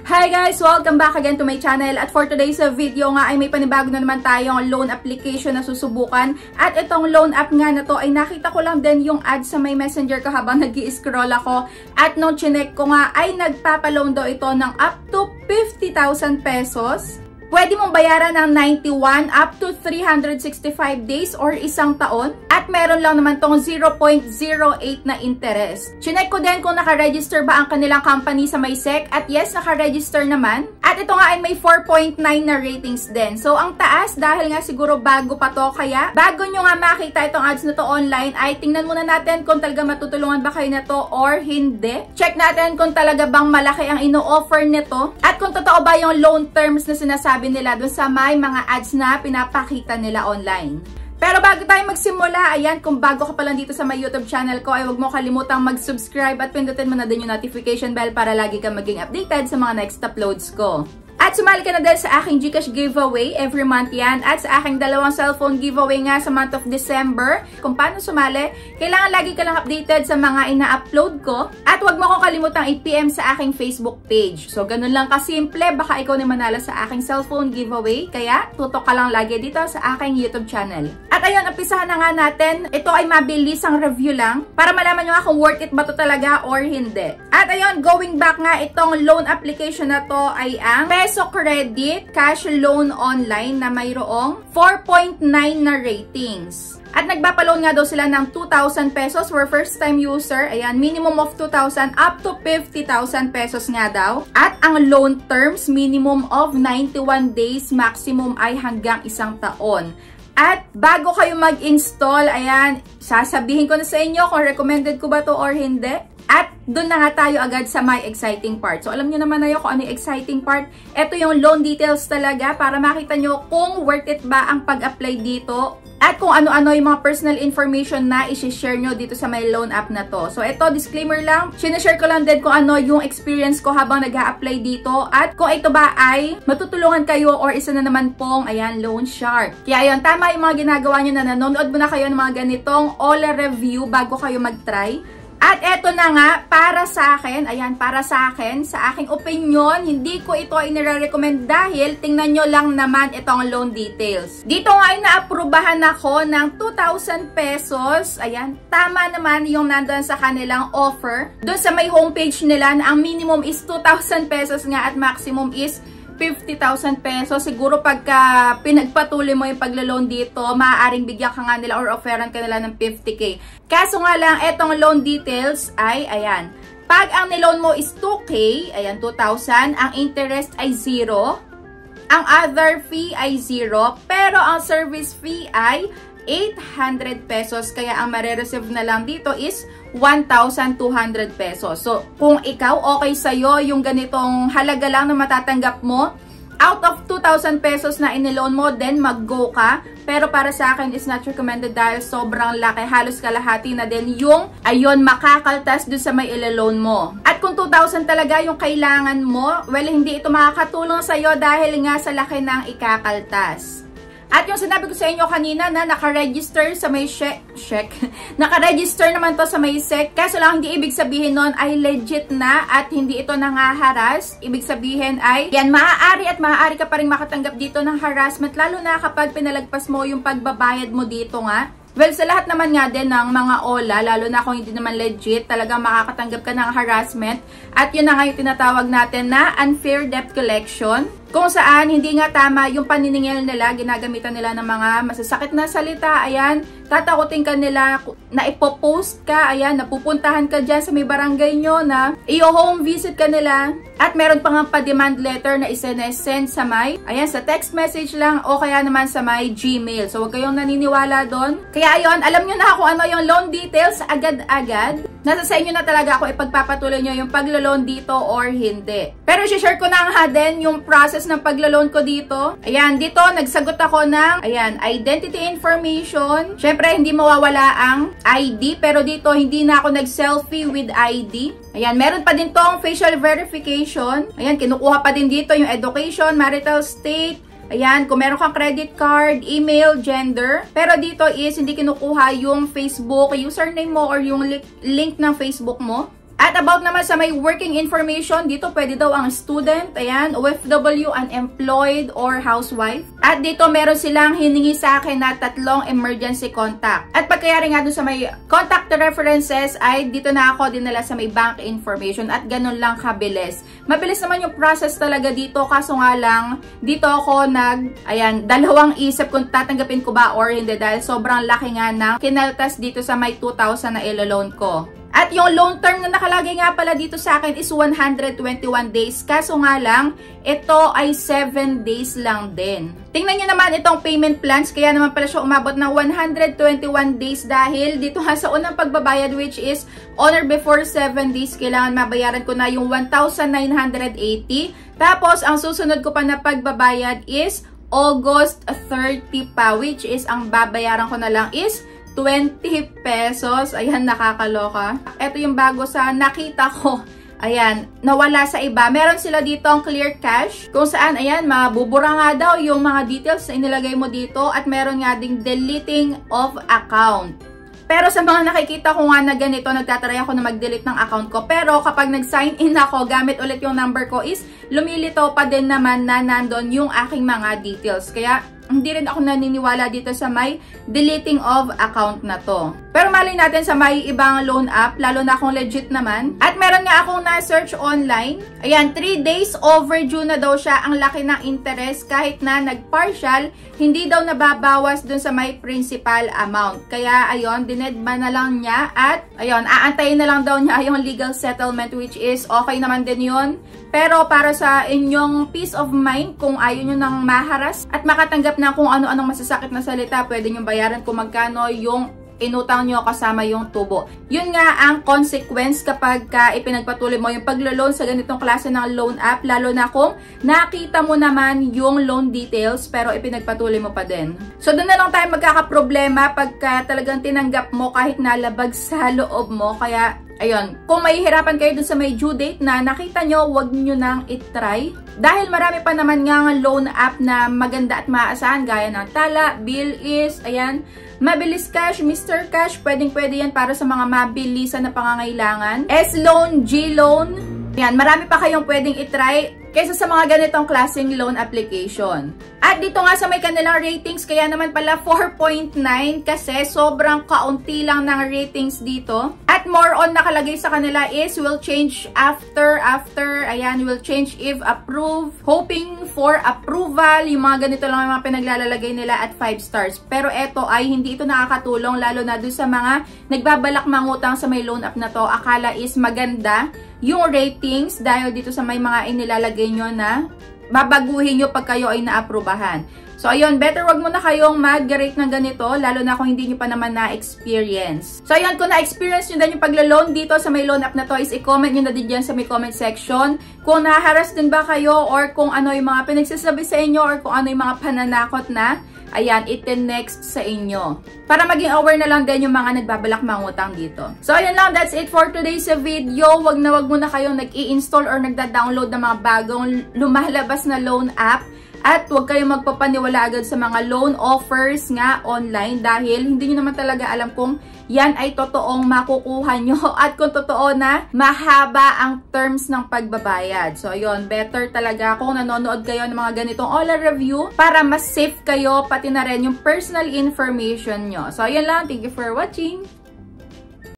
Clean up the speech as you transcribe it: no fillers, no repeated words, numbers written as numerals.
Hi guys! Welcome back again to my channel. At for today's video nga ay may panibago na naman tayong loan application na susubukan. At itong loan app nga na to ay nakita ko lang din yung ad sa may messenger ko habang nag-i-scroll ako. At nung chinek ko nga ay nagpapaloan daw ito ng up to 50,000 pesos. Pwede mong bayaran ng 91 up to 365 days or isang taon. At meron lang naman tong 0.08 na interest. Chinek ko din kung nakaregister ba ang kanilang company sa MySec. At yes, nakaregister naman. At ito nga ay may 4.9 na ratings din. So, ang taas dahil nga siguro bago pa to. Kaya, bago nyo nga makita itong ads na to online, ay tingnan muna natin kung talaga matutulungan ba kayo na to or hindi. Check natin kung talaga bang malaki ang ino-offer nito. At kung totoo ba yung loan terms na sinasabi nila doon sa may mga ads na pinapakita nila online. Pero bago tayo magsimula, ayan, kung bago ka pa lang dito sa my YouTube channel ko, ay huwag mo kalimutang mag-subscribe at pindutin mo na din yung notification bell para lagi kang maging updated sa mga next uploads ko. At sumali ka na din sa aking GCash giveaway every month yan. At sa aking dalawang cellphone giveaway nga sa month of December. Kung paano sumali, kailangan lagi ka lang updated sa mga ina-upload ko. At huwag mo akong kalimutang i-PM sa aking Facebook page. So, ganun lang kasimple. Baka ikaw na manalo sa aking cellphone giveaway. Kaya, tutok ka lang lagi dito sa aking YouTube channel. At ayun, umpisahan na nga natin. Ito ay mabilis ang review lang. Para malaman nyo nga kung worth it ba to talaga or hindi. At ayun, going back nga, itong loan application na to ay ang Peso Credit Cash Loan Online na mayroong 4.9 na ratings. At nagpapaloan nga daw sila ng 2,000 pesos for first time user. Ayan, minimum of 2,000 up to 50,000 pesos nga daw. At ang loan terms, minimum of 91 days, maximum ay hanggang isang taon. At bago kayo mag-install, ayan, sasabihin ko na sa inyo kung recommended ko ba to or hindi. At doon na nga tayo agad sa my exciting part. So, alam nyo naman na yun kung ano yung exciting part. Ito yung loan details talaga para makita nyo kung worth it ba ang pag-apply dito. At kung ano-ano yung mga personal information na isi-share nyo dito sa my loan app na to. So, ito, disclaimer lang. Sinashare ko lang din kung ano yung experience ko habang nag-a-apply dito. At kung ito ba ay matutulungan kayo or isa na naman pong, ayan, loan shark. Kaya yun, tama yung mga ginagawa nyo na nanonood mo na kayo ng mga ganitong all review bago kayo mag-try. At eto na nga, para sa akin, ayan, para sa akin, sa aking opinion, hindi ko ito ay nire-recommend dahil tingnan nyo lang naman itong loan details. Dito nga ay naaprubahan ako ng 2,000 pesos. Ayan, tama naman yung nandun sa kanilang offer. Doon sa may homepage nila na ang minimum is 2,000 pesos nga at maximum is 50,000 pesos. Siguro pagka pinagpatuloy mo yung paglo-loan dito, maaaring bigyan ka nga nila or offeran ka nila ng 50k. Kaso nga lang, etong loan details ay, ayan, pag ang niloan mo is 2k, ayan, 2,000, ang interest ay 0, ang other fee ay 0, pero ang service fee ay 800 pesos. Kaya ang mare-receive na lang dito is 1,200 pesos. So, kung ikaw okay sa'yo yung ganitong halaga lang na matatanggap mo, out of 2,000 pesos na iniloan mo, then mag-go ka. Pero para sa akin is not recommended dahil sobrang laki. Halos kalahati na din yung, ayun, makakaltas doon sa may ilo-loan mo. At kung 2,000 talaga yung kailangan mo, well, hindi ito makakatulong sa'yo dahil nga sa laki ng ikakaltas. At yung sinabi ko sa inyo kanina na naka-register sa may check, naka-register naman to sa may SEC, kaso lang hindi ibig sabihin nun ay legit na at hindi ito nangaharas. Ibig sabihin ay, yan, maaari at maaari ka pa rin makatanggap dito ng harassment, lalo na kapag pinalagpas mo yung pagbabayad mo dito nga. Well, sa lahat naman nga din ng mga OLA, lalo na kung hindi naman legit, talagang makakatanggap ka ng harassment. At yun na nga yung tinatawag natin na unfair debt collection. Kung saan, hindi nga tama yung paniningil nila, ginagamitan nila ng mga masasakit na salita, ayan, tatakutin ka nila na ipopost ka, ayan, napupuntahan ka dyan sa may barangay nyo na i-home visit ka nila, at meron pa nga pa-demand letter na isa-send sa may, ayan, sa text message lang, o kaya naman sa may Gmail. So, huwag kayong naniniwala doon. Kaya ayun, alam nyo na kung ano yung loan details, agad-agad. Nasa sa inyo na talaga ako ipagpapatuloy nyo yung paglo-loan dito or hindi. Pero share ko na nga din yung process ng paglo-loan ko dito. Ayan, dito nagsagot ako ng, ayan, identity information. Syempre, hindi mawawala ang ID. Pero dito, hindi na ako nag-selfie with ID. Ayan, meron pa din tong facial verification. Ayan, kinukuha pa din dito yung education, marital state. Ayan, kung meron kang credit card, email, gender. Pero dito is hindi kinukuha yung Facebook username mo or yung link ng Facebook mo. At about naman sa may working information, dito pwede daw ang student, ayan, OFW, unemployed, or housewife. At dito meron silang hiningi sa akin na 3 emergency contact. At pagkayari nga dun sa may contact references ay dito na ako dinala sa may bank information at ganun lang kabilis. Mabilis naman yung process talaga dito, kaso nga lang dito ako dalawang isip kung tatanggapin ko ba or hindi dahil sobrang laki nga ng kinaltas dito sa may 2,000 na ilo-loan ko. At yung loan term na nakalagay nga pala dito sa akin is 121 days. Kaso nga lang, ito ay 7 days lang din. Tingnan nyo naman itong payment plans. Kaya naman pala siya umabot ng 121 days dahil dito nga sa unang pagbabayad which is on or before 7 days, kailangan mabayaran ko na yung 1,980. Tapos, ang susunod ko pa na pagbabayad is August 30 pa, which is ang babayaran ko na lang is 20 pesos. Ayan, nakakaloka. Ito yung bago sa nakita ko. Ayan, nawala sa iba. Meron sila dito ang clear cash. Kung saan, ayan, mabubura nga daw yung mga details na inilagay mo dito. At meron nga ding deleting of account. Pero sa mga nakikita ko nga na ganito, nagtatry ako na mag-delete ng account ko. Pero kapag nag-sign in ako, gamit ulit yung number ko is lumilitaw pa din naman na nandun yung aking mga details. Kaya hindi rin ako naniniwala dito sa may deleting of account na to. Pero mali natin sa may ibang loan app, lalo na kung legit naman. At meron nga akong na-search online. Ayan, 3 days overdue na daw siya. Ang laki ng interest kahit na nag-partial, hindi daw nababawas dun sa may principal amount. Kaya ayun, dinedma na lang niya at ayun, aantayin na lang daw niya yung legal settlement which is okay naman din yun. Pero para sa inyong peace of mind, kung ayaw nyo nang maharas at makatanggap na kung ano-anong masasakit na salita, pwede nyo bayaran kung magkano yung inutang nyo kasama yung tubo. Yun nga ang consequence kapag ipinagpatuloy mo yung paglo-loan sa ganitong klase ng loan app, lalo na kung nakita mo naman yung loan details pero ipinagpatuloy mo pa din. So doon na lang tayo magkakaproblema pagka talagang tinanggap mo kahit nalabag sa loob mo. Kaya ayun, kung mahihirapan kayo dun sa may due date na nakita nyo, wag nyo nang itry. Dahil marami pa naman nga loan app na maganda at maaasahan gaya ng Tala, Bilis, ayan, Mabilis Cash, Mr. Cash, pwedeng-pwede yan para sa mga mabilisan na pangangailangan. S-Loan, G-Loan, ayan, marami pa kayong pwedeng itry kaysa sa mga ganitong klaseng loan application. At dito nga sa may kanilang ratings, kaya naman pala 4.9 kasi sobrang kaunti lang ng ratings dito. At more on nakalagay sa kanila is will change after, ayan, will change if approved, hoping for approval, yung mga ganito lang yung mga pinaglalagay nila at 5 stars. Pero eto ay hindi ito nakakatulong lalo na doon sa mga nagbabalak mangutang sa may loan app na to. Akala is maganda yung ratings dahil dito sa may mga inilalagay nyo na babaguhin nyo pag kayo ay naaprubahan. So, ayun, better wag mo na kayong mag-rate ng ganito, lalo na kung hindi nyo pa naman na-experience. So, ayun, kung na-experience nyo din yung pagla-loan dito sa may loan app na to, is i-comment nyo na din dyan sa may comment section. Kung naharas din ba kayo or kung ano yung mga pinagsasabi sa inyo or kung ano yung mga pananakot na, ayan, iti-next sa inyo. Para maging aware na lang din yung mga nagbabalak mangutang dito. So, ayan lang. That's it for today's video. Wag na wag muna kayong nag-i-install or nagda-download ng mga bagong lumalabas na loan app. At huwag kayong magpapaniwala agad sa mga loan offers nga online dahil hindi nyo naman talaga alam kung yan ay totoong makukuha nyo at kung totoo na mahaba ang terms ng pagbabayad. So, ayun, better talaga kung nanonood kayo ng mga ganitong online review para mas safe kayo pati na rin yung personal information nyo. So, ayun lang. Thank you for watching.